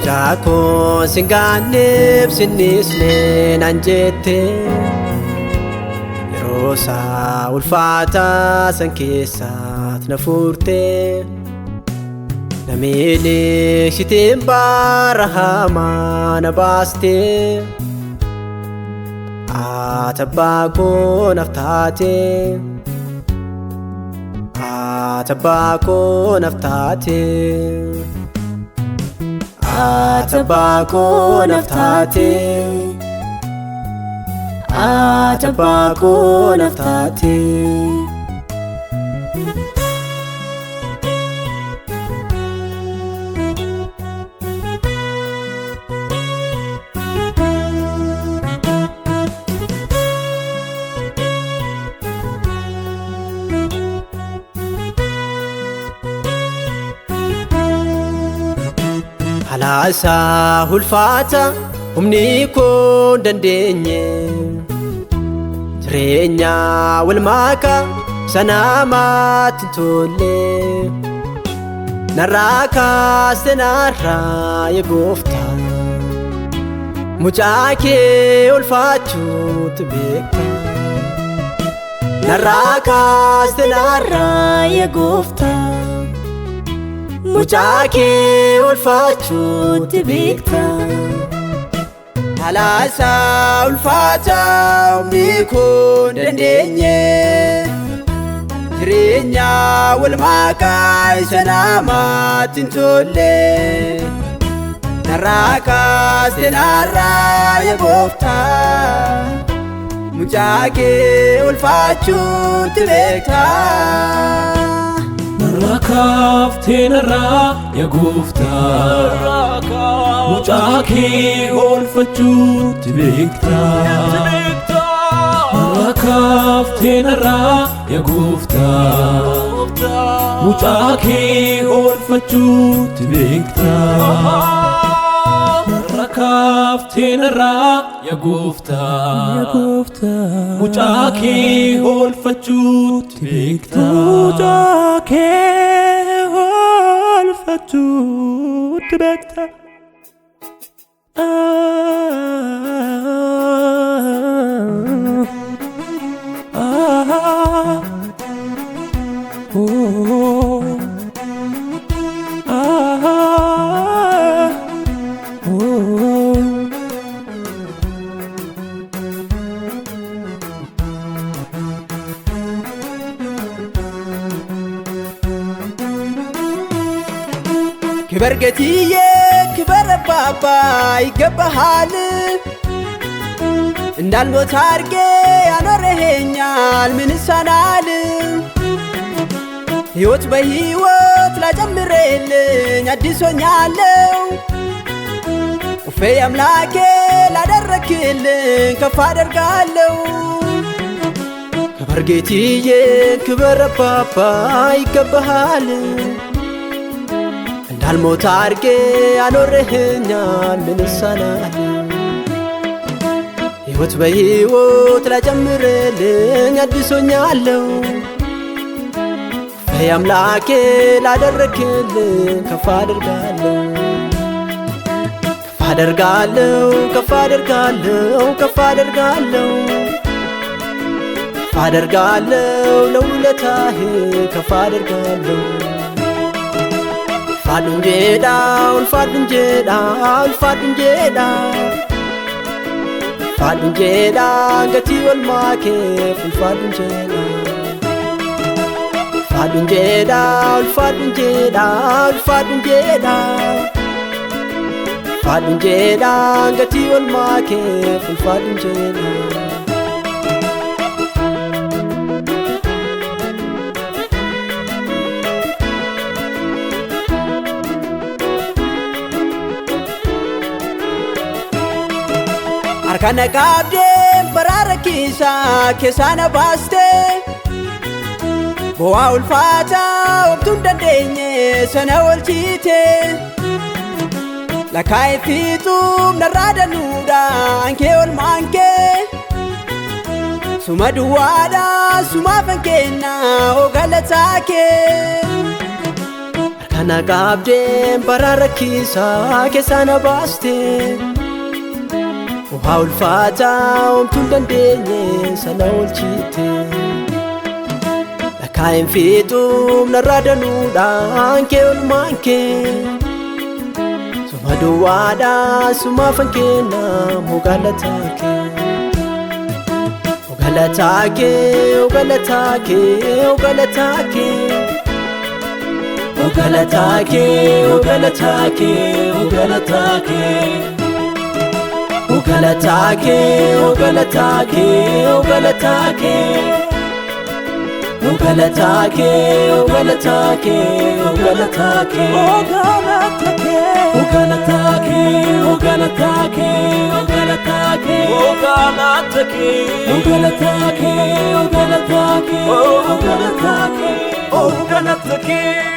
Jaakon singaanib sinisneen anjette Yerosa ulfaata san keessaat na furte Namili shitiin barahamaa na baaste Atabaa koo naftaate Atabaa koo naftaate Atabaa koo naftaate Atabaa koo naftaate Halasa ulfaata humni koo dandeenye Jireenya walmaaka sanamaatti tolle Narraa kaaste narraa yaa Gooftaa Mucaa kee ulfaachuutu beekta Narraa kaaste narraa yaa Gooftaa Mucaa kee ulfaachuutu beekta Halasa ulfaata humni koo dandeenye Jireenya walmaaka sanamaatti tolle Narraa kaaste narraa yaa Gooftaa Mucaa kee ulfaachuutu beekta Rakafte narraa yaa Gooftaa Mucaa kee ulfaachuutu beekta Rakafte narraa yaa Gooftaa Mucaa kee ulfaachuutu beekta Rakafte narraa yaa Gooftaa Mucaa kee ulfaachuutu beekta Mucaa kee ulfaachuutu beekta ክበር ጌትዬ ክበር አባባ ይገባሃል እንዳልሞት አድርጌ ያኖረኸኛል ምን ይሳናል ሕይወት በሕይወት ላጨምርልኝ አዲስ ሆኛለሁ ኡፌ አምላኬ ላደረክልኝ ከፍ አደርጋለሁ ክበር ጌትዬ ክበር አባባ ይገባሃል እንዳልሞት አድርጌ ያኖረኸኛል ምን ይሳናል ሕይወት በሕይወት ላጨምርልኝ አዲስ ሆኛለሁ አምላኬ ላደረክልኝ ከፍ አደርጋለሁ ከፍ አደርጋለሁ ከፍ አደርጋለሁ ከፍ አደርጋለሁ ከፍ አደርጋለሁ ለውለታህ ከፍ አደርጋለሁ ፋድንጄዳ ፋድንጄዳ ፋድንጄዳ ፋድንጄዳ ገቲ ወልማኬ ፋድንጄዳ ፋድንጄዳ ፋድንጄዳ ፋድንጄዳ ፋድንጄዳ ገቲ ወልማኬ ፋድንጄዳ Harkana qabde barara kisa kesana baste Boa ulfata obtun dandeenye sana walchite Lakai fitum narada nuda anke ol manke Suma duwada suma fankena ogalatake Harkana qabde barara kisa kesana baste Boa ulfata obtun dandeenye sana walchite Kain fitum narada nuda anke ol manke Suma duwada suma fankena mogalatake Ogalatake ogalatake ogalatake Ogalatake ogalatake ogalatake Ogalatake ogalatake ogalatake Ogalatake, ogalatake, ogalatake, ogalatake, ogalatake, ogalatake, ogalatake, ogalatake, ogalatake, ogalatake, ogalatake, ogalatake.